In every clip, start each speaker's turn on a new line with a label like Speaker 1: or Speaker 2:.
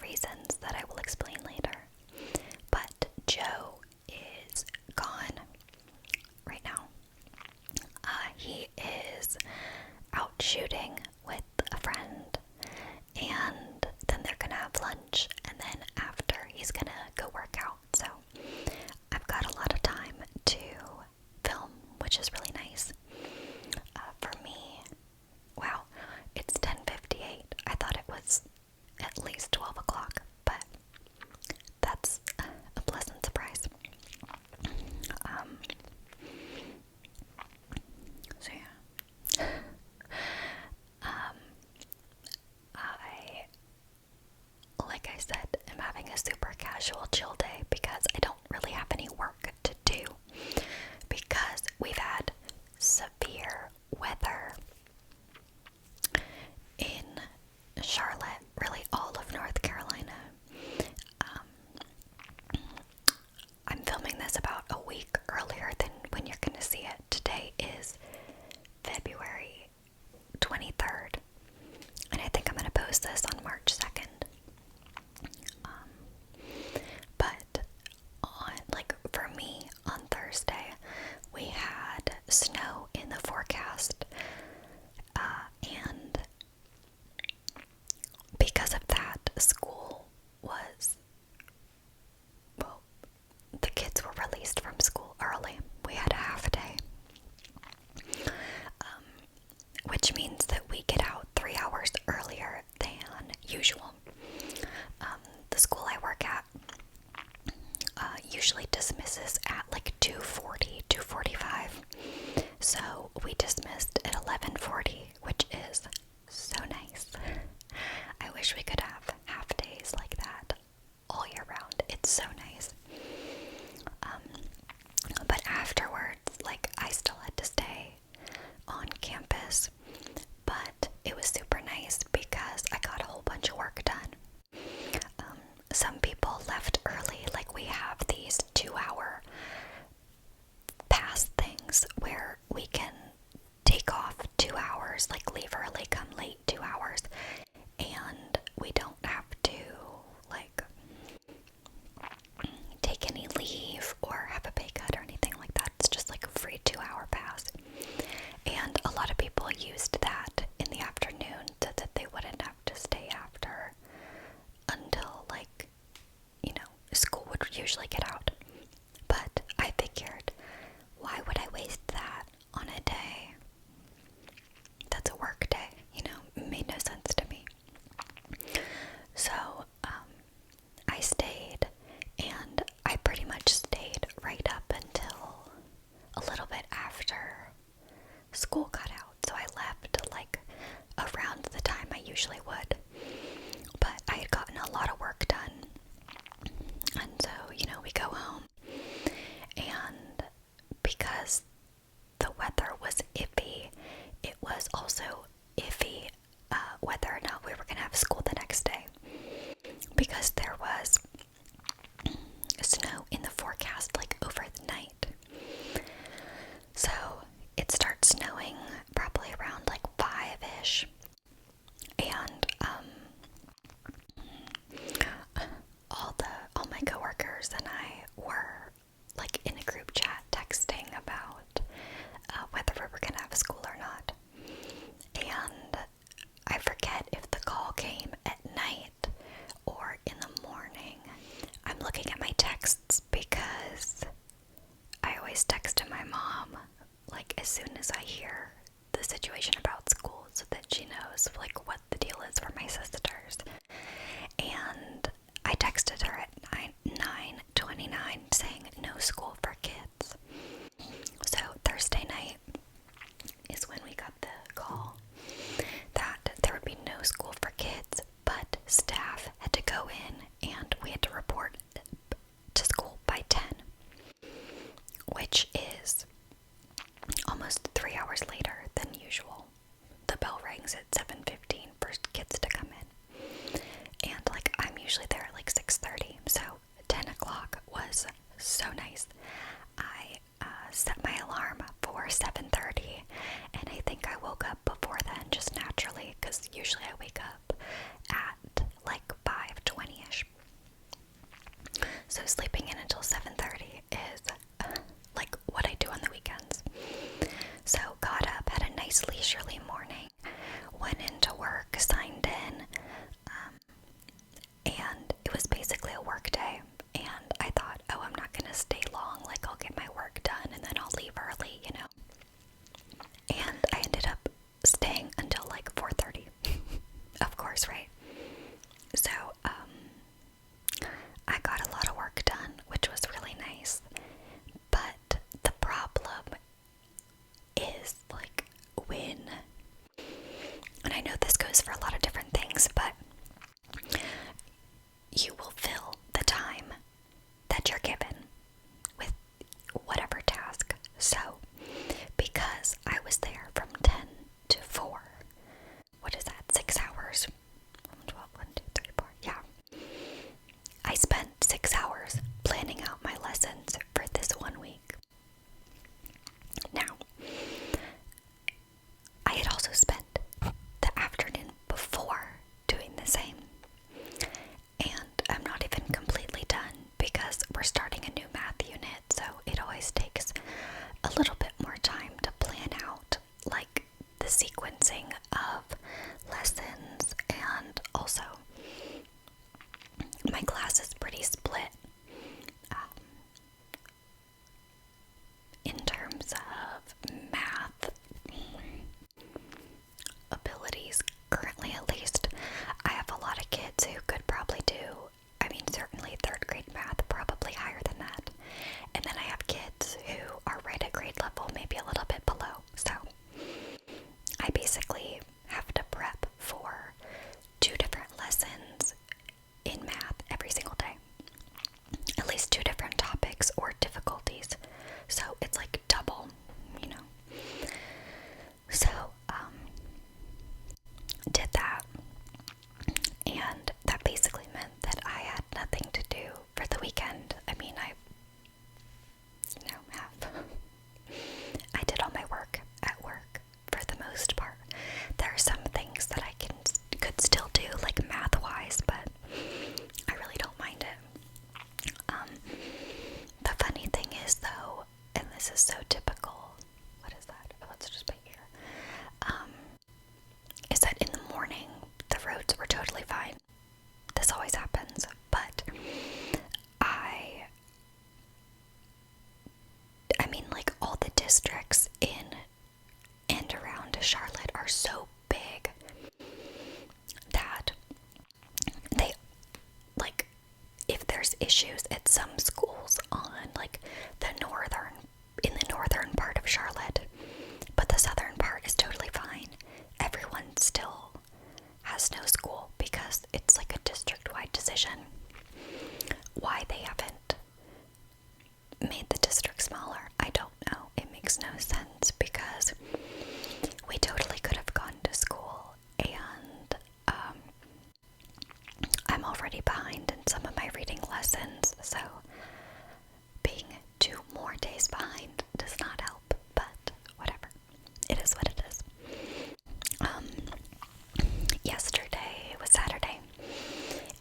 Speaker 1: reasons that I will explain later. But Joe is gone right now. He is out shooting with a friend, and then they're gonna have lunch, and then after he's gonna go work out. So I've got a lot of time to film, which is really nice. For me, wow, it's 10:58. I thought it was at least 12 o'clock, but that's a pleasant surprise. So yeah. Like I said, I'm having a super casual chill day because I don't really have any work to do because we've had severe weather in Charlotte, really all of North Carolina. I'm filming this about a week earlier than when you're going to see it. Today is February 23rd, and I think I'm going to post this on March 2nd. But for me, on Thursday, we had snow in the forecast, and because of that, school was, well, the kids were released from school early. We had a half day, which means that we get out 3 hours earlier than usual. The school I work at usually dismisses at like 2:40, 2:45. So we dismissed at 11:40, which is so nice. I wish we could have half days like that all year round. It's so nice. But afterwards, I still had to stay on campus, but it was super nice because I got a whole bunch of work done. Some people left early, we have these 2-hour pass things where we can take off 2 hours, leave early, come late 2 hours, and we don't have to take any leave or have a pay cut or anything like that. It's just a free 2-hour pass. And a lot of people used that in the afternoon so that they wouldn't have to stay after until school would usually get out. But I figured, why would I waste that on a day that's a work day? It made no sense to me. So I stayed, and I pretty much stayed right up until a little bit after school got out. So I left around the time I usually would. But I had gotten a lot of work done. And so, we go home. And because the weather was iffy, it was also iffy whether or not we were going to have school the next day. Because there was snow in the forecast over the night. So it starts snowing probably around 5-ish. And all my coworkers and I were in a group chat texting about whether we were gonna have school or not. And I forget if the call came at night or in the morning. I'm looking at my texts because I always text to my mom as soon as I hear the situation about school, so that she knows what the deal is for my sisters. And I texted her at 9:29 saying no school for kids. So Thursday night is when we got the call that there would be no school for kids, but staff had to go in and we had to report to school by 10, which is almost 3 hours later than usual. The bell rings at 7:15 for kids to come in. And I'm usually there at 6:30, so 10 o'clock was so nice. I set my alarm for 7:30, and I think I woke up before then just naturally, because usually I wake up at 5:20 hours, right? So, I got a lot of work done, which was really nice. But the problem is, like, when, and I know this goes for a lot of different things, but you will fill the time that you're given with whatever task. So, because I was there from 10 to 4, what is that, 6 hours? 12, 1, 2, 3, 4, yeah. I spent 6 hours planning out my lessons for this 1 week. Now, I had also spent the afternoon before doing the same. And I'm not even completely done because we're starting a new math unit, so it always takes a little bit more time to plan out, like, the sequencing of lessons, and also my class is pretty split in terms of math abilities. Currently, at least, I have a lot of kids who could probably do, I mean, certainly 3rd grade math, probably higher than that. And then I have kids who are right at grade level, maybe a little bit below. So I basically have to prep for 2 different lessons in math every single day. At least 2 different topics or difficulties. So it's like double, you know. So, did that. And that basically meant that I had nothing to do for the weekend. I mean, I did all my work at work for the most part. There are some things that I could still do, like math-wise, but I really don't mind it. The funny thing is, though, and this is so typical, what is that? Let's just put here. Is that in the morning, the roads were totally fine. This always happens, but I mean, like, all the districts in and around Charlotte are so big that they, like, if there's issues at some schools on, like, in the northern part of Charlotte, but the southern part is totally fine, everyone still has no school because it's like a district-wide decision. Why they haven't made the district smaller, I don't know. It makes no sense because we totally could have gone to school, and I'm already behind in some of my reading lessons, so being 2 more days behind does not help, but whatever. It is what it is. Yesterday was Saturday,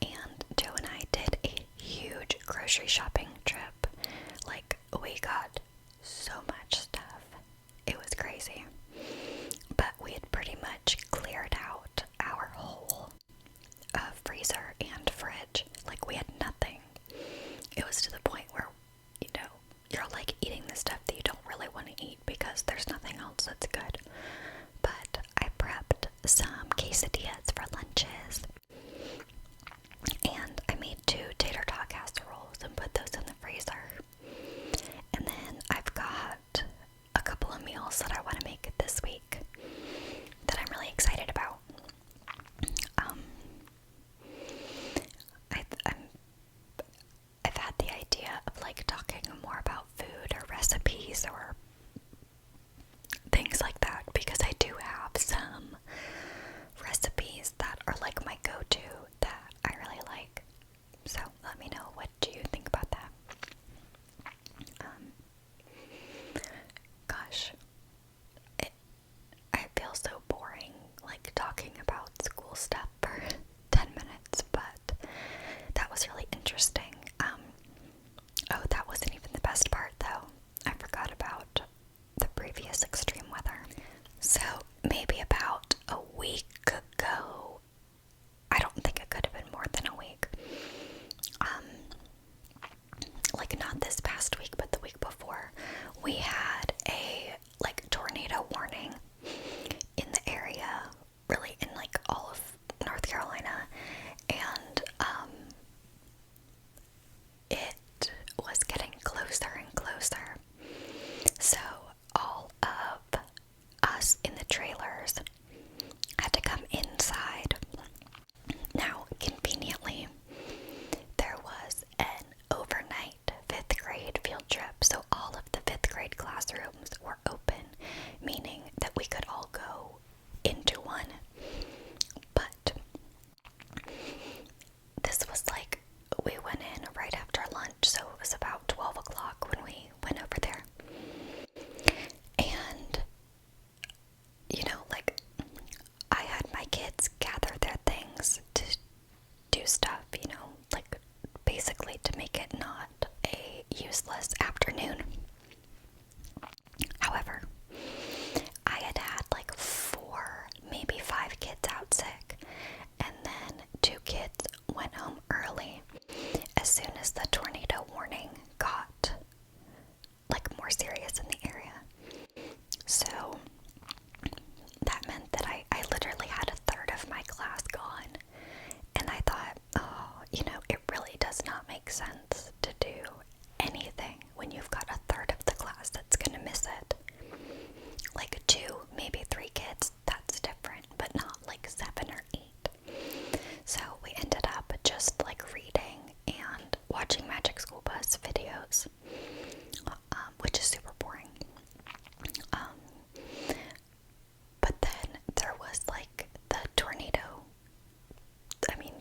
Speaker 1: and Joe and I did a huge grocery shopping trip. Like, we got so much stuff. It was crazy. But we had pretty much cleared out our whole freezer and fridge. Like, we had nothing. It was to the point where, you know, you're like eating the stuff that you don't really want to eat because there's nothing else that's good. But I prepped some quesadillas for lunches, and I made 2 tater tot casseroles and put those in the freezer. And then I've got a couple of meals that I want to make this week that I'm really excited about. I've had the idea of, like, talking more about food or recipes or things like that because I do have some recipes that are like my go-to that I really like. So let me know, what do you think about that? Gosh, I feel so boring, like, talking about school stuff for 10 minutes, but that was really interesting. Oh, that wasn't even the best part, though. I forgot about the previous extreme weather. So, maybe about a week ago, I don't think it could have been more than a week. Like, not this past week, but the week before, we had a, like, tornado warning in the area, really in, like, all of 2 kids went home early as soon as the tornado warning got like more serious in the area. So that meant that I literally had a third of my class gone. And I thought, oh, it really does not make sense to do anything when you've got a third of the class that's gonna miss it. Like 2, maybe 3 kids, that's different, but not like 7 or 8. So we ended up just like reading and watching Magic School Bus videos, which is super boring. But then there was like the tornado. I mean,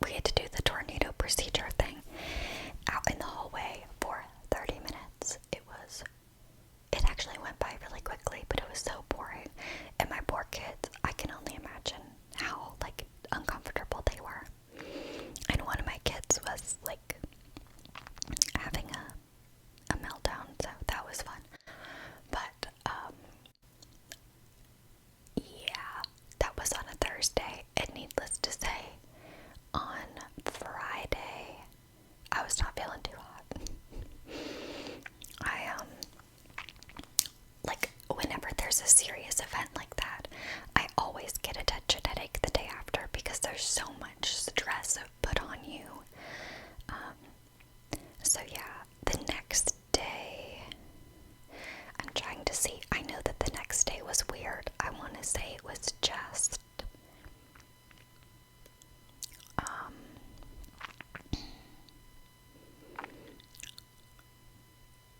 Speaker 1: we had to do the tornado procedure thing out in the hallway for 30 minutes. It actually went by really quickly, but it was so boring. And my poor kids, I can only imagine how like uncomfortable they were. And one of my kids was like having a meltdown, so that was fun. But yeah, that was on a Thursday, and needless to say, on Friday, I was not feeling too hot. Like, whenever there's a serious event like that, I always get a tension headache the day after because there's so much stress put on you. So yeah, the next day, I'm trying to see, I know that the next day was weird. I want to say it was just,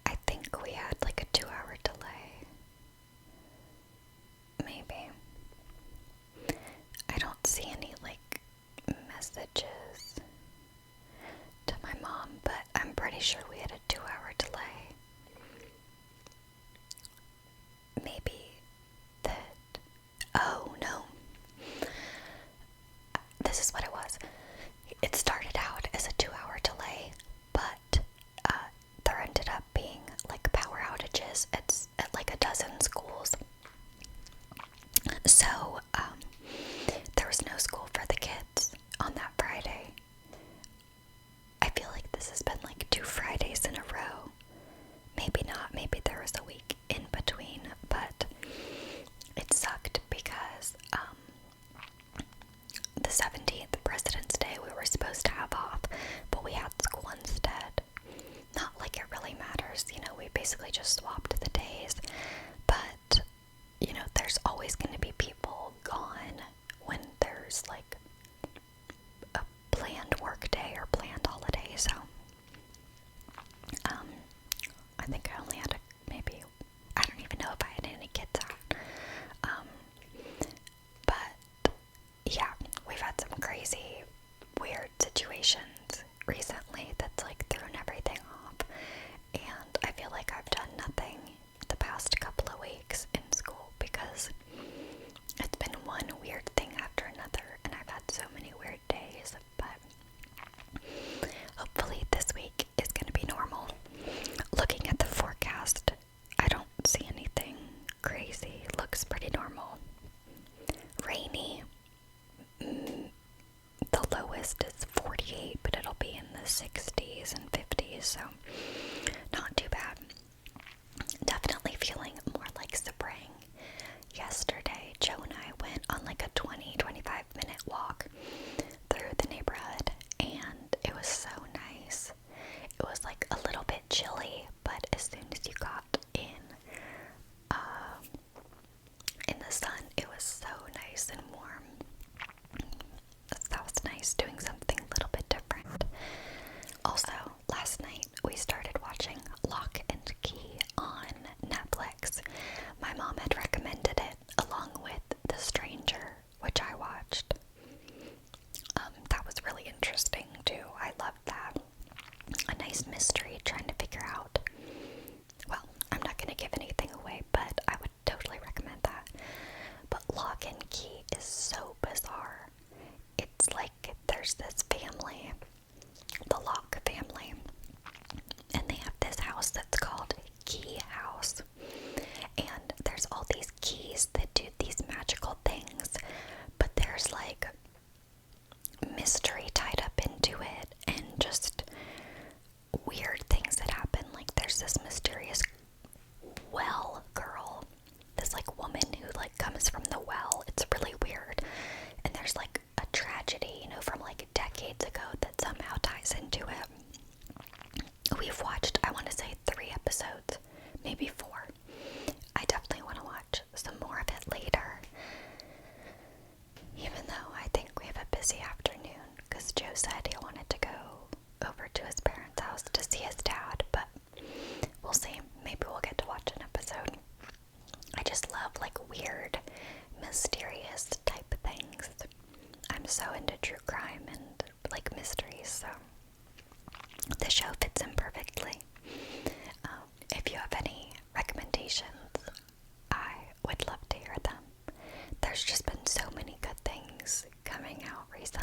Speaker 1: I think we had like a 2-hour delay. Maybe. I don't see any like messages to my mom, but I'm pretty sure we had a 2-hour delay. Maybe that, oh no. This is what it was. It started out as a 2-hour delay, but there ended up being like power outages at like a dozen schools. So there was no school for the kids on that Friday. I feel like this has been like 2 Fridays in a row. Maybe not, maybe there was a week in between, but it sucked because the 17th, President's Day, we were supposed to have off, but we had school instead. Not like it really matters, we basically just swapped the days, but, there's always going to be people gone when there's like a planned work day or planned holiday, so, I think I only had maybe, I don't even know if I had any kids out, but, yeah, we've had some crazy, weird situations recently that's like thrown everything off, and I feel like I've done nothing the past couple of weeks in school because it's been one weird thing after another, and I've had so many weird days, but hopefully this week is going to be normal. Looking at the forecast, I don't see anything crazy. It looks pretty normal. Rainy. The lowest is 48, but it'll be in the 60s and 50s, so not too bad. Definitely feeling more like spring. Yesterday, Joe and I went on like a 20-25 minute walk through the neighborhood, and it was so nice. It was like a little bit chilly, but as soon as you got in the sun, it was so nice and warm. That was nice, doing something a little bit different. Also, last night we started watching Lock and Key on Netflix. My mom had recommended it along with The Stranger, which I watched. That was really interesting too. I loved that. A nice mystery trying to figure out. Well, I'm not going to give anything away, but I would totally recommend that. But Lock and Key is so bizarre. It's like there's this family, the Locke family, and they have this house that's called Key House. And there's all these keys that do these magical things, but there's like know from like decades ago that somehow ties into it. We've watched, I want to say 3 episodes, maybe 4. I definitely want to watch some more of it later. Even though I think we have a busy afternoon, because Joe said he wanted to go over to his parents' house to see his dad, but we'll see. Maybe we'll get to watch an episode. I just love like weird, mysterious type things. I'm so into true crime and like mysteries, so the show fits in perfectly. If you have any recommendations, I would love to hear them. There's just been so many good things coming out recently.